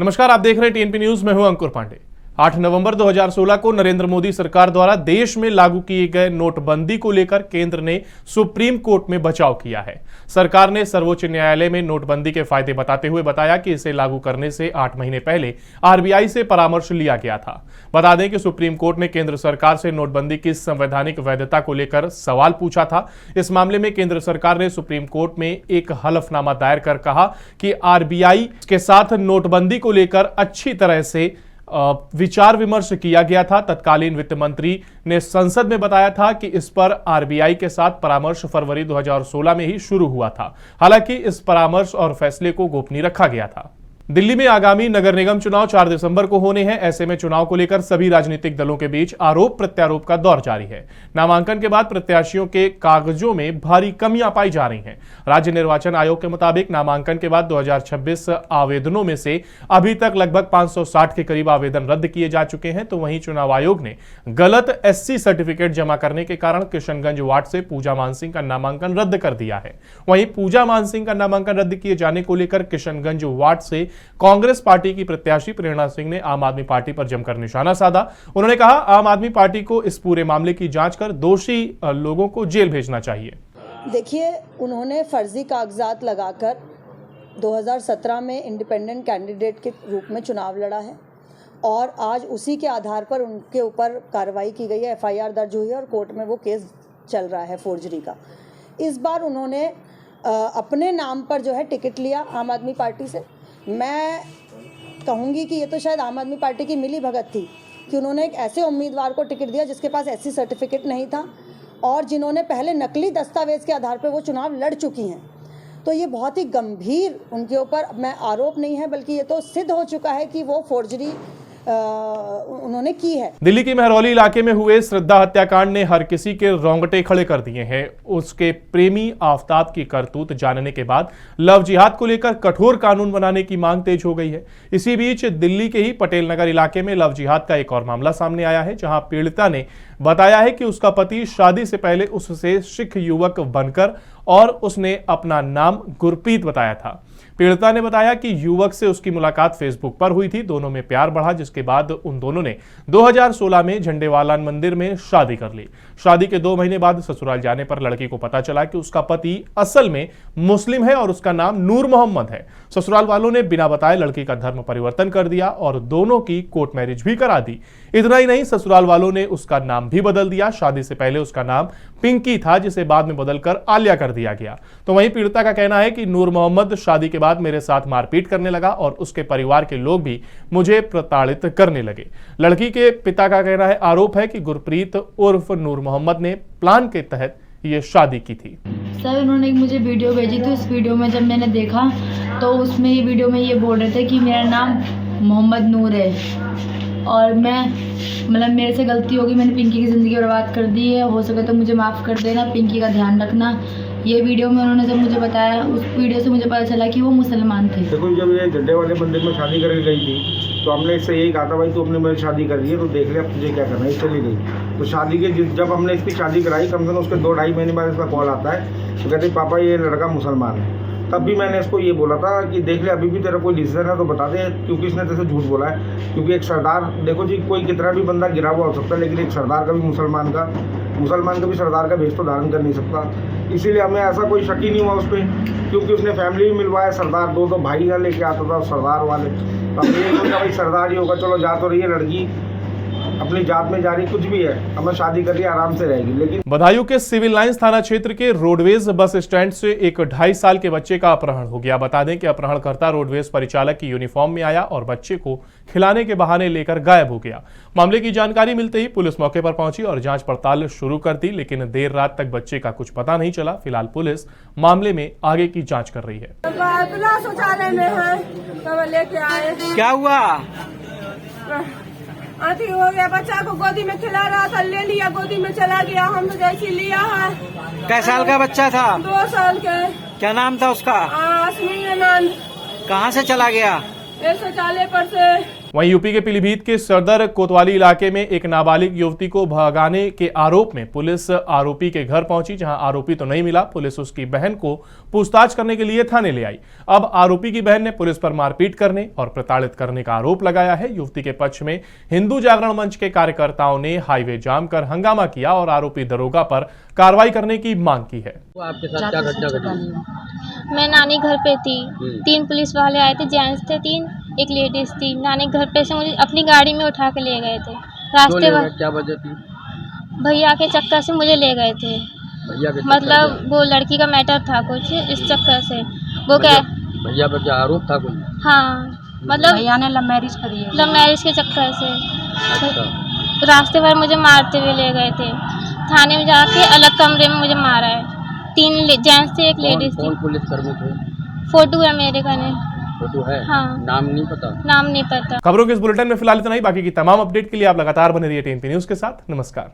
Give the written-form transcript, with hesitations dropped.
नमस्कार, आप देख रहे हैं टीएनपी न्यूज। मैं हूं अंकुर पांडे। 8 नवंबर 2016 को नरेंद्र मोदी सरकार द्वारा देश में लागू किए गए नोटबंदी को लेकर केंद्र ने सुप्रीम कोर्ट में बचाव किया है। सरकार ने सर्वोच्च न्यायालय में नोटबंदी के फायदे बताते हुए बताया कि इसे लागू करने से 8 महीने पहले आरबीआई से परामर्श लिया गया था। बता दें कि सुप्रीम कोर्ट ने केंद्र सरकार से नोटबंदी की संवैधानिक वैधता को लेकर सवाल पूछा था। इस मामले में केंद्र सरकार ने सुप्रीम कोर्ट में एक हलफनामा दायर कर कहा कि आरबीआई के साथ नोटबंदी को लेकर अच्छी तरह से विचार विमर्श किया गया था। तत्कालीन वित्त मंत्री ने संसद में बताया था कि इस पर आरबीआई के साथ परामर्श फरवरी 2016 में ही शुरू हुआ था। हालांकि इस परामर्श और फैसले को गोपनीय रखा गया था। दिल्ली में आगामी नगर निगम चुनाव 4 दिसंबर को होने हैं। ऐसे में चुनाव को लेकर सभी राजनीतिक दलों के बीच आरोप प्रत्यारोप का दौर जारी है। नामांकन के बाद प्रत्याशियों के कागजों में भारी कमियां पाई जा रही हैं। राज्य निर्वाचन आयोग के मुताबिक नामांकन के बाद 2026 आवेदनों में से अभी तक लगभग 560 के करीब आवेदन रद्द किए जा चुके हैं। तो वहीं चुनाव आयोग ने गलत एससी सर्टिफिकेट जमा करने के कारण किशनगंज वार्ड से पूजा मानसिंह का नामांकन रद्द कर दिया है। वहीं पूजा मानसिंह का नामांकन रद्द किए जाने को लेकर किशनगंज वार्ड से कांग्रेस पार्टी की प्रत्याशी प्रेरणा सिंह ने आम आदमी पार्टी पर जमकर निशाना साधा। उन्होंने कहा, आम आदमी पार्टी को इस पूरे मामले की जांच कर दोषी लोगों को जेल भेजना चाहिए। देखिए, उन्होंने फर्जी कागजात लगाकर 2017 में इंडिपेंडेंट कैंडिडेट के रूप में चुनाव लड़ा है और आज उसी के आधार पर उनके ऊपर कार्रवाई की गई है, एफआईआर दर्ज हुई है और कोर्ट में वो केस चल रहा है फोर्जरी का। इस बार उन्होंने अपने नाम पर जो है टिकट लिया आम आदमी पार्टी से। मैं कहूँगी कि ये तो शायद आम आदमी पार्टी की मिली भगत थी कि उन्होंने एक ऐसे उम्मीदवार को टिकट दिया जिसके पास एससी सर्टिफिकेट नहीं था और जिन्होंने पहले नकली दस्तावेज के आधार पर वो चुनाव लड़ चुकी हैं। तो ये बहुत ही गंभीर उनके ऊपर मैं आरोप नहीं है, बल्कि ये तो सिद्ध हो चुका है कि वो फोर्जरी उन्होंने की है। दिल्ली के महरौली इलाके में हुए श्रद्धा हत्याकांड ने हर किसी के रोंगटे खड़े कर दिए हैं। उसके प्रेमी आफताब की करतूत जानने के बाद लव जिहाद को लेकर कठोर कानून बनाने की मांग तेज हो गई है। इसी बीच दिल्ली के ही पटेल नगर इलाके में लव जिहाद का एक और मामला सामने आया है, जहां पीड़िता ने बताया है कि उसका पति शादी से पहले उससे सिख युवक बनकर और उसने अपना नाम गुरप्रीत बताया था। पीड़िता ने बताया कि युवक से उसकी मुलाकात फेसबुक पर हुई थी। दोनों में प्यार बढ़ा, जिसके बाद उन दोनों ने 2016 में झंडेवाला मंदिर में शादी कर ली। शादी के 2 महीने बाद ससुराल जाने पर लड़की को पता चला कि उसका पति असल में मुस्लिम है और उसका नाम नूर मोहम्मद है। ससुराल वालों ने बिना बताए लड़की का धर्म परिवर्तन कर दिया और दोनों की कोर्ट मैरिज भी करा दी। इतना ही नहीं, ससुराल वालों ने उसका नाम भी बदल दिया। शादी से पहले उसका नाम पिंकी था, जिसे बाद में बदलकर आलिया कर दिया गया। तो वहीं पीड़िता का कहना है कि नूर मोहम्मद शादी के बाद मेरे साथ मारपीट करने लगा और उसके परिवार के लोग भी मुझे प्रताड़ित करने लगे। लड़की के पिता का कहना है, आरोप है कि गुरप्रीत उर्फ नूर मोहम्मद ने प्लान के तहत ये शादी की थी। सर, उन्होंने एक मुझे वीडियो भेजी थी। उस वीडियो में जब मैंने देखा तो उसमें ये वीडियो में ये बोल रहे थे कि मेरा नाम मोहम्मद नूर है और मैं मेरे से गलती होगी, मैंने पिंकी की ज़िंदगी बर्बाद कर दी है, हो सके तो मुझे माफ़ कर देना, पिंकी का ध्यान रखना। ये वीडियो में उन्होंने जब मुझे बताया, उस वीडियो से मुझे पता चला कि वो मुसलमान थे। देखो, जब ये झंडे वाले मंदिर में शादी करके गई थी तो हमने इससे यही कहा था, भाई तू अपने मेरी शादी कर दी है तो देख ले अब तुझे क्या करना है। चली गई। तो शादी के जब हमने इसकी शादी कराई, कम से कम उसके 2-2.5 महीने बाद इसका कॉल आता है तो कहते पापा ये लड़का मुसलमान है। तब भी मैंने इसको ये बोला था कि देख ले, अभी भी तेरा कोई डिसीजन है तो बता दे, क्योंकि इसने तेरे से झूठ बोला है। क्योंकि एक सरदार, देखो जी, कोई कितना भी बंदा गिरा हुआ हो सकता है, लेकिन एक सरदार का भी मुसलमान का भी सरदार का भेष तो धारण कर नहीं सकता। इसीलिए हमें ऐसा कोई शक ही नहीं हुआ उस पर, क्योंकि उसने फैमिली भी मिलवाया। सरदार 2 भाई का लेके आता था सरदार वाले। तो हमने ये सोचा भाई सरदार ही होगा, चलो जा तो रही है लड़की, अपनी जात में जा रही, कुछ भी है, हमें शादी कर रही है, आराम से रहेगी। लेकिन बदायूं के सिविल लाइंस थाना क्षेत्र के रोडवेज बस स्टैंड से एक 2.5 साल के बच्चे का अपहरण हो गया। बता दें कि अपहरणकर्ता रोडवेज परिचालक की यूनिफॉर्म में आया और बच्चे को खिलाने के बहाने लेकर गायब हो गया। मामले की जानकारी मिलते ही पुलिस मौके पर पहुंची और जांच पड़ताल शुरू कर दी, लेकिन देर रात तक बच्चे का कुछ पता नहीं चला। फिलहाल पुलिस मामले में आगे की जाँच कर रही है। क्या हुआ? अति हो गया, बच्चा को गोदी में खिला रहा था, ले लिया, गोदी में चला गया। हम तो जैसी लिया है। कै साल का बच्चा था? 2 साल के। क्या नाम था उसका? आसमी आनंद। कहाँ से चला गया? ये शौचालय पर से वहीं यूपी के पीलीभीत के सदर कोतवाली इलाके में एक नाबालिग युवती को भगाने के आरोप में पुलिस आरोपी के घर पहुंची। जहां आरोपी तो नहीं मिला, पुलिस उसकी बहन को पूछताछ करने के लिए थाने ले आई। अब आरोपी की बहन ने पुलिस पर मारपीट करने और प्रताड़ित करने का आरोप लगाया है। युवती के पक्ष में हिंदू जागरण मंच के कार्यकर्ताओं ने हाईवे जाम कर हंगामा किया और आरोपी दरोगा पर कार्रवाई करने की मांग की है। आपके साथ क्या घटना घटी? मैं नानी घर पे थी, 3 पुलिस वाले आए थे, जेंट्स थे 3, एक लेडीज थी। नानी घर पे से मुझे अपनी गाड़ी में उठा के ले गए थे। रास्ते में क्या वजह थी? भैया के चक्कर से मुझे ले गए थे। भैया के मतलब वो लड़की का मैटर था कुछ, इस चक्कर से। वो क्या, भैया पर क्या आरोप था कोई? हाँ मतलब भैया ने लव मैरिज करी है। लव मैरिज के चक्कर से अच्छा। रास्ते भर मुझे मारते हुए ले गए थे। थाने में जाके अलग कमरे में मुझे मारा है। 3 जेंट्स थे, एक लेडीज थी। कौन पुलिस कर्मी थे? फोटो है मेरे कने। फोटो है? हाँ। नाम नहीं पता? नाम नहीं पता। खबरों के इस बुलेटिन में फिलहाल इतना ही। बाकी की तमाम अपडेट के लिए आप लगातार बने रहिए टीएनपी न्यूज के साथ। नमस्कार।